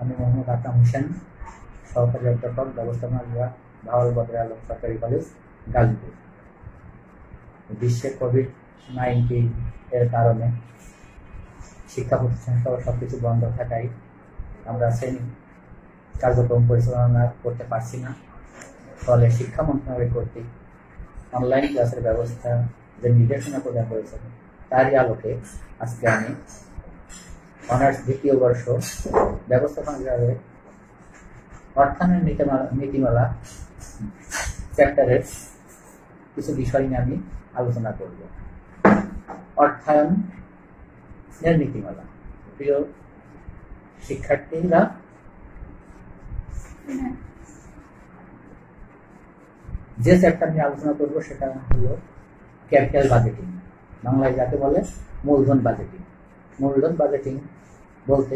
আমি মোহাম্মদ আকরাম হোসেন, সহকারী অধ্যাপক, ব্যবস্থাপনা বিভাগ, ভাওয়াল বদরে আলম সরকারি কলেজ, গাজীপুর। বিশ্বে কোভিড-19 এর কারণে শিক্ষা প্রতিষ্ঠান সহ সবকিছু বন্ধ থাকায় আমরা শ্রেণী কার্যক্রম পরিচালনা করতে পারছি না। ফলে শিক্ষা মন্ত্রণালয় কর্তৃক অনলাইন ক্লাসের ব্যবস্থা যে নির্দেশনা প্রদান করেছেন তারই আলোকে আজকে আমি অনার্স দ্বিতীয় বর্ষ ব্যবস্থাপনা বিভাগে অর্থায়নের নীতিমালা চ্যাপ্টারের কিছু বিষয় নিয়ে আমি আলোচনা করব। অর্থায়নের নীতিমালা। প্রিয় শিক্ষার্থীরা, যে চ্যাপ্টার নিয়ে আলোচনা করব সেটা হলো ক্যাপিটাল বাজেটিং, বাংলায় যাকে বলে মূলধন বাজেটিং। মূলধন বাজেটিং বলতে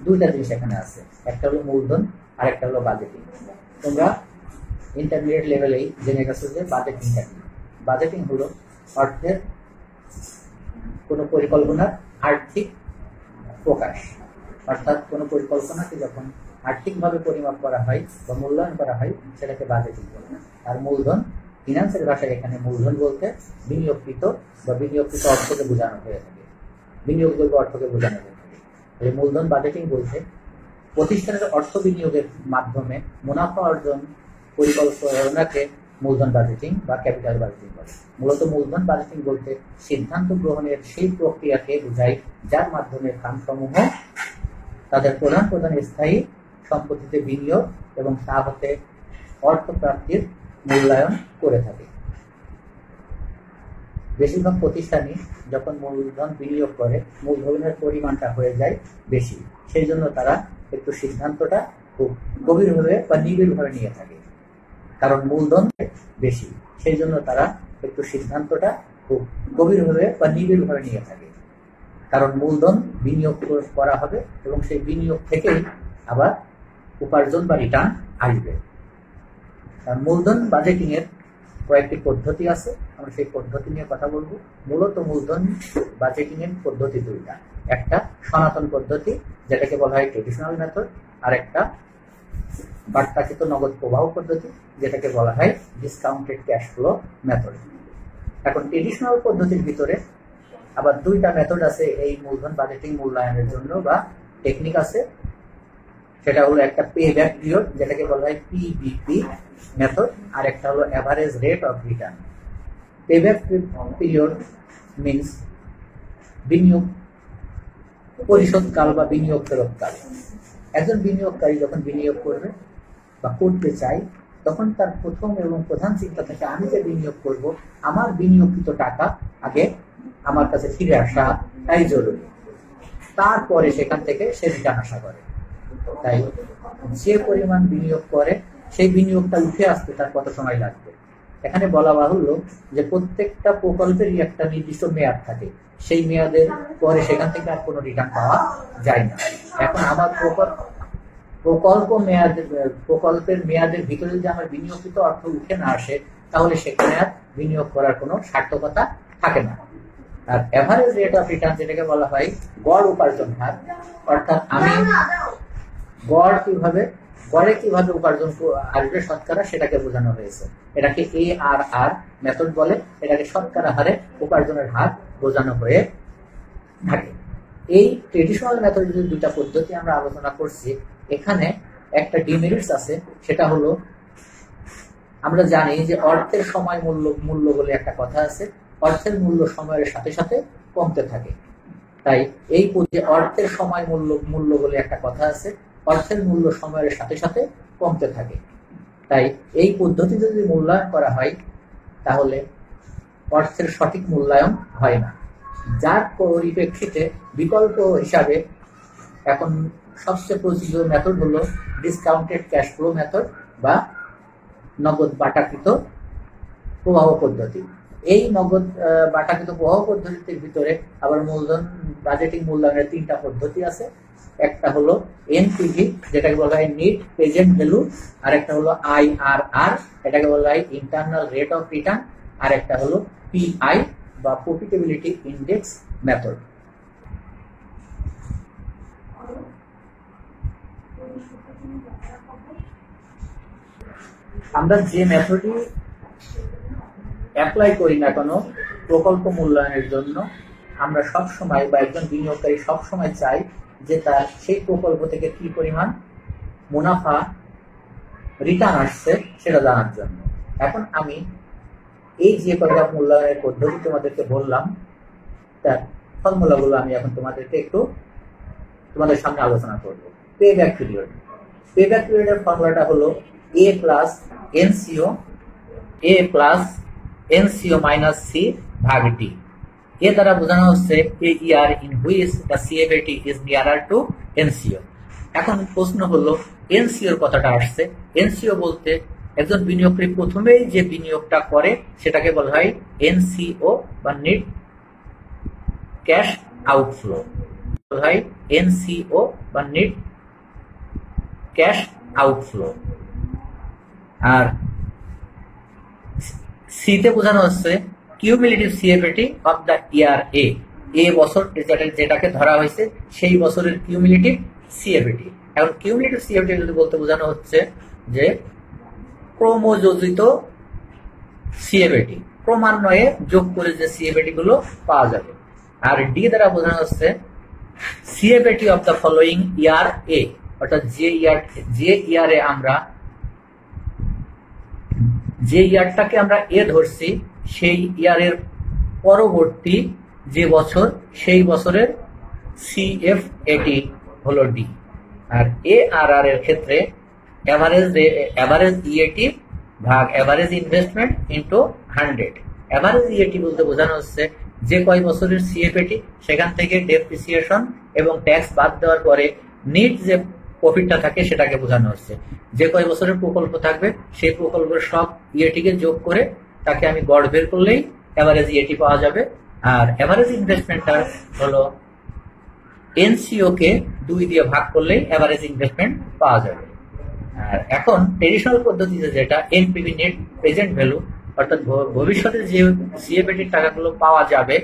দুইটা জিনিস এখানে আছে, একটা হলো মূলধন আর একটা হলো বাজেটিং। তোমরা ইন্টারমিডিয়েট লেভেলেই জেনে গেছো যে বাজেটিংটা কি। বাজেটিং হলো অর্থের কোনো পরিকল্পনার আর্থিক প্রকাশ, অর্থাৎ কোনো পরিকল্পনাকে যখন আর্থিকভাবে পরিমাপ করা হয় বা মূল্যায়ন করা হয় সেটাকে বাজেটিং বলে। আর মূলধন ফিনান্সের ভাষায় এখানে মূলধন বলতে বিনিয়োগকৃত বা বিনিয়োগকৃত অর্থকে বোঝানো হয়ে থাকে, বিনিয়োগযোগ্য অর্থকে বোঝানো হয়ে থাকে। এই মূলধন বাজেটিং বলতে প্রতিষ্ঠানের অর্থ বিনিয়োগের মাধ্যমে মুনাফা অর্জন পরিকল্পনাকে মূলধন বাজেটিং বা ক্যাপিটাল বাজেটিং বলে। মূলত মূলধন বাজেটিং বলতে সিদ্ধান্ত গ্রহণের সেই প্রক্রিয়াকে বোঝায় যার মাধ্যমে ফার্মসমূহ তাদের প্রধান স্থায়ী সম্পত্তিতে বিনিয়োগ এবং তা হতে অর্থ প্রাপ্তির মূল্যায়ন করে থাকে। বেশিরভাগ প্রতিষ্ঠানই যখন মূলধন বিনিয়োগ করে মূলধনের পরিমাণটা হয়ে যায় বেশি, সেই জন্য তারা একটু সিদ্ধান্তটা খুব গভীরভাবে বা নিবিড়ভাবে নিয়ে থাকে। কারণ মূলধন বেশি, সেই জন্য তারা একটু সিদ্ধান্তটা খুব গভীরভাবে বা নিবিড়ভাবে নিয়ে থাকে। কারণ মূলধন বিনিয়োগ করা হবে এবং সেই বিনিয়োগ থেকেই আবার উপার্জন বা রিটার্ন আসবে। মূলধন বাজেটিং এর কয়েকটি পদ্ধতি আছে, আমরা সেই পদ্ধতি নিয়ে কথা বলবো। মূলত মূলধন বাজেটিং এর পদ্ধতি দুইটা, একটা সনাতন পদ্ধতি যেটাকে বলা হয় ট্রেডিশনাল মেথড, আর একটা বাট্টাকৃত নগদ প্রবাহ পদ্ধতি যেটাকে বলা হয় ডিসকাউন্টেড ক্যাশ ফ্লো মেথড। এখন ট্রেডিশনাল পদ্ধতির ভিতরে আবার দুইটা মেথড আছে এই মূলধন বাজেটিং মূল্যায়নের জন্য বা টেকনিক আছে। সেটা হলো একটা পে ব্যাক পিরিয়ড যেটাকে বলা হয় পিবিপি মেথড, আর একটা হলো average rate of return. Pay back period means বিনিয়োগ পরিশোধকাল বা বিনিয়োগ ফেরতকাল। একজন বিনিয়োগকারী যখন বিনিয়োগ করবে বা করতে চায় তখন তার প্রথম এবং প্রধান চিন্তা থেকে আমি যে বিনিয়োগ করব আমার বিনিয়োগকৃত টাকা আগে আমার কাছে ফিরে আসা তাই জরুরি, তারপরে সেখান থেকে সে রিটার্ন আশা করে। তাই যে পরিমাণ বিনিয়োগ করে সেই বিনিয়োগটা উঠে আসতে তার কত সময় লাগবে। এখানে বলা বাহুল্য যে প্রত্যেকটা প্রকল্পেরই একটা নির্দিষ্ট মেয়াদ থাকে, সেই মেয়াদের পরে সেখান থেকে আর কোনো রিটার্ন পাওয়া যায় না। এখন আমার প্রকল্পের মেয়াদের ভিতরে যদি আমার বিনিয়োগকৃত অর্থ উঠে না আসে তাহলে সেখানে আর বিনিয়োগ করার কোনো সার্থকতা থাকে না। আর এভারেজ রেট অফ রিটার্ন যেটাকে বলা হয় গড় উপার্জন হার, অর্থাৎ আমি গড়ে কিভাবে উপার্জন আসবে শতকরা সেটাকে বোঝানো হয়েছে। এটাকে ARR মেথড বলে, এটাকে শতকরা হারে উপার্জনের হার বোঝানো হয়ে থাকে। এই ট্রেডিশনাল মেথড যে দুটা পদ্ধতি আমরা আলোচনা করছি, এখানে একটা ডিমেরিটস আছে, সেটা হলো আমরা জানি যে অর্থের সময় মূল্য বলে একটা কথা আছে। অর্থের মূল্য সময়ের সাথে সাথে কমতে থাকে। তাই এই অর্থের সময় মূল্য বলে একটা কথা আছে, অর্থের মূল্য সময়ের সাথে সাথে কমতে থাকে। তাই এই পদ্ধতিতে যদি মূল্যায়ন করা হয় তাহলে অর্থের সঠিক মূল্যায়ন হয় না, যার পরিপ্রেক্ষিতে বিকল্প হিসাবে এখন সবচেয়ে প্রচলিত মেথড হলো ডিসকাউন্টেড ক্যাশ ফ্লো মেথড বা নগদ বাটাকৃত প্রবাহ পদ্ধতি। এই নগদ বাটাকৃত প্রবাহ পদ্ধতির ভিতরে আবার মূলধন বাজেটিং মূল্যায়নের তিনটা পদ্ধতি আছে। একটা হলো NPV যেটাকে বলা হয় নেট প্রেজেন্ট ভ্যালু, আর একটা হলো IRR এটাকে বলা হয় ইন্টারনাল রেট অফ রিটার্ন, আর একটা হলো PI বা প্রফিটেবিলিটি ইন্ডেক্স মেথড। আমরা যে মেথডই অ্যাপ্লাই করি না কেন প্রকল্প মূল্যায়নের জন্য, আমরা সব সময় বা একজন বিনিয়োগকারী সব সময় চাই যে তার সেই প্রকল্প থেকে কি পরিমাণ মুনাফা রিটার্ন আসছে সেটা জানার জন্য। এখন আমি এই যে কয়টা মূল্যায়নের পদ্ধতি তোমাদেরকে বললাম তার ফর্মুলাগুলো আমি এখন তোমাদেরকে একটু তোমাদের সামনে আলোচনা করব। Pay back period, pay back পিরিয়ডের ফর্মুলাটা হলো a plus NCO minus C ভাগ ডি। এ দ্বারা বোঝানো হচ্ছে a year in which the CFAT is nearer to NCO. এখন প্রশ্ন হলো এনসিওর কথাটা আসছে। এনসিও বলতে একজন বিনিয়োগকারী প্রথমেই যে বিনিয়োগটা করে সেটাকে বলা হয় এনসিও বা নেট ক্যাশ আউটফ্লো, বলা হয় এনসিও বা নেট ক্যাশ আউটফ্লো। আর সিতে বোঝানো হচ্ছে cumulative CFAT of the year A বছর যেটাকে ধরা হয়েছে সেই বছরের কিউমুলেটিভ সিএফএটি। এখন কিউমুলেটিভ সিএফএটি যদি বলতে বোঝানো হচ্ছে যে ক্রমযোজিত সিএফএটি, ক্রমান্বয়ে যোগ করে যে সিএফএটি গুলো পাওয়া যাবে। আর ডি দ্বারা বোঝানো হচ্ছে সিএফএটি অফ দ্য ফলোইং ইয়ার এ, অর্থাৎ যে ইয়ারে আমরা যে ইয়ারটাকে আমরা এ ধরছি সেই ইয়ারের পরবর্তী যে বছর সেই বছরের সিএফএটি হলো ডি। আর এ আর আর এর ক্ষেত্রে এভারেজ ইএটি ভাগ average investment into 100। Average EAT বলতে বোঝানো হচ্ছে যে কয় বছরের সিএফএটি সেখান থেকে ডেপ্রিসিয়েশন এবং ট্যাক্স বাদ দেওয়ার পরে নিট যে প্রফিটটা থাকে সেটাকে বোঝানো হচ্ছে। যে কয় বছরের প্রকল্প থাকবে সেই প্রকল্পের সব ইএটিকে যোগ করে তাকে আমি গড় বের করলেই এভারেজ ইএটি পাওয়া যাবে। আর এভারেজ ইনভেস্টমেন্টটা হলো এনসিও কে 2 দিয়ে ভাগ করলেই এভারেজ ইনভেস্টমেন্ট পাওয়া যাবে। আর এখন ট্রেডিশনাল পদ্ধতিতে যেটা এনপিভি নেট প্রেজেন্ট ভ্যালু, অর্থাৎ ভবিষ্যতে যে সিএফএটির টাকাগুলো পাওয়া যাবে,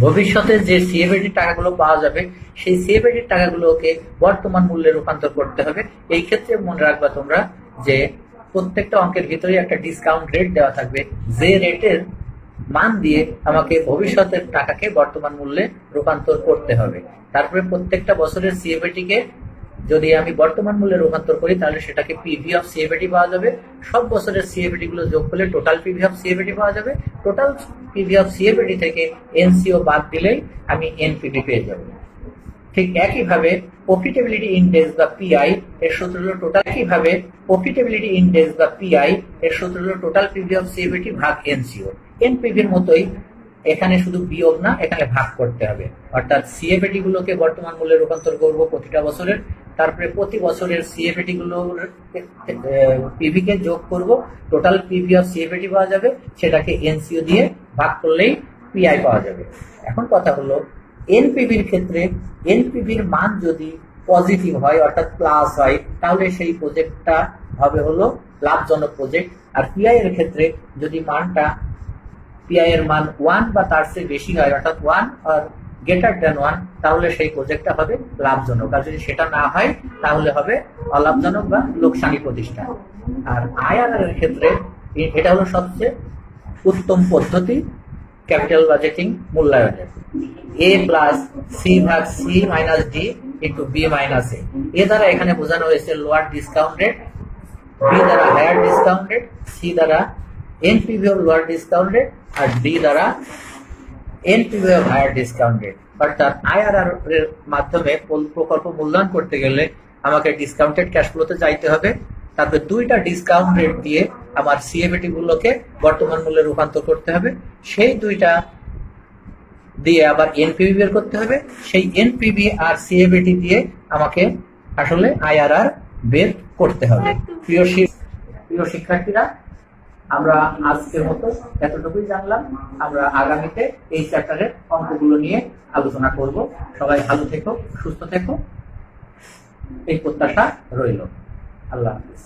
ভবিষ্যতে যে সিএফএটির টাকাগুলো পাওয়া যাবে সেই সিএফএটির টাকাগুলোকে বর্তমান মূল্যে রূপান্তর করতে হবে। এই ক্ষেত্রে মনে রাখবা তোমরা যে প্রত্যেকটা অঙ্কের ভিতরে একটা ডিসকাউন্ট রেট দেওয়া থাকবে, যে রেটের মান দিয়ে আমাকে ভবিষ্যতের টাকাকে বর্তমান মূল্যে রূপান্তর করতে হবে। তারপরে প্রত্যেকটা বছরের সিএফএটিকে যদি আমি বর্তমান মূল্যে রূপান্তর করি তাহলে সেটাকে পিভি অফ সিএফএটি পাওয়া যাবে। সব বছরের সিএফএটি গুলো যোগ করলে টোটাল পিভি অফ সিএফএটি পাওয়া যাবে। টোটাল পিভি অফ সিএফএটি থেকে এনসিও বাদ দিলেই আমি এনপিভি পেয়ে যাব। ঠিক একইভাবে প্রফিটেবিলিটি ইন্ডেক্স বা পিআই এর সূত্র হলো টোটাল, একইভাবে প্রফিটেবিলিটি ইন্ডেক্স বা পিআই এর সূত্র হলো টোটাল পিভি অফ সিএফএটি ভাগ এনসিও। এনপিভির মতোই এখানে শুধু বিয়োগ না, এখানে ভাগ করতে হবে। অর্থাৎ সিএফএটি গুলোকে বর্তমান মূল্যে রূপান্তর করব প্রতিটা বছরের, তারপরে প্রতি বছরের সিএফএটি গুলোর পিভি কে যোগ করব, টোটাল পিভি অফ সিএফএটি পাওয়া যাবে, সেটাকে এনসিও দিয়ে ভাগ করলেই পিআই পাওয়া যাবে। এখন কথা হলো এনপিভির ক্ষেত্রে এনপিভির মান যদি পজিটিভ হয় অর্থাৎ প্লাস হয় তাহলে সেই প্রজেক্টটা হবে হলো লাভজনক প্রজেক্ট। আর পিআই এর ক্ষেত্রে যদি মানটা পিআই এর মান 1 বা তার চেয়ে বেশি হয় অর্থাৎ 1 আর গ্রেটার দ্যান 1 তাহলে সেই প্রজেক্টটা হবে লাভজনক। আর যদি সেটা না হয় তাহলে হবে অলাভজনক বা লোকসানি প্রতিষ্ঠান। আর আইআরআর এর ক্ষেত্রে এটা হলো সবচেয়ে উত্তম পদ্ধতি ক্যাপিটাল বাজেটিং মূল্যায়নের। এ প্লাস সি ভাগ C minus D into B minus A দ্বারা এখানে বোঝানো হয়েছে লোয়ার ডিসকাউন্ট রেট, বি দ্বারা হায়ার ডিসকাউন্ট রেট, সি দ্বারা NPV of lower discount rate আর ডি দ্বারা NPV of higher discount rate. অর্থাৎ আইআরআর এর মাধ্যমে প্রকল্প মূল্যায়ন করতে গেলে আমাকে ডিসকাউন্টেড ক্যাশ ফ্লোতে যাইতে হবে, তারপরে দুইটা ডিসকাউন্ট রেট দিয়ে আমার সিএফএটি গুলোকে বর্তমান মূল্যে রূপান্তর করতে হবে, সেই দুইটা দিয়ে আবার এনপিভি বের করতে হবে, সেই এনপিভি আর সিএফএটি দিয়ে আমাকে আসলে আইআরআর বের করতে হবে। প্রিয় শিক্ষার্থীরা, আমরা আজকের মতো এতটুকুই জানলাম। আমরা আগামীতে এই চ্যাপ্টারের অঙ্কগুলো নিয়ে আলোচনা করব। সবাই ভালো থেকো, সুস্থ থেকো, এই প্রত্যাশা রইল। আল্লাহ হাফেজ।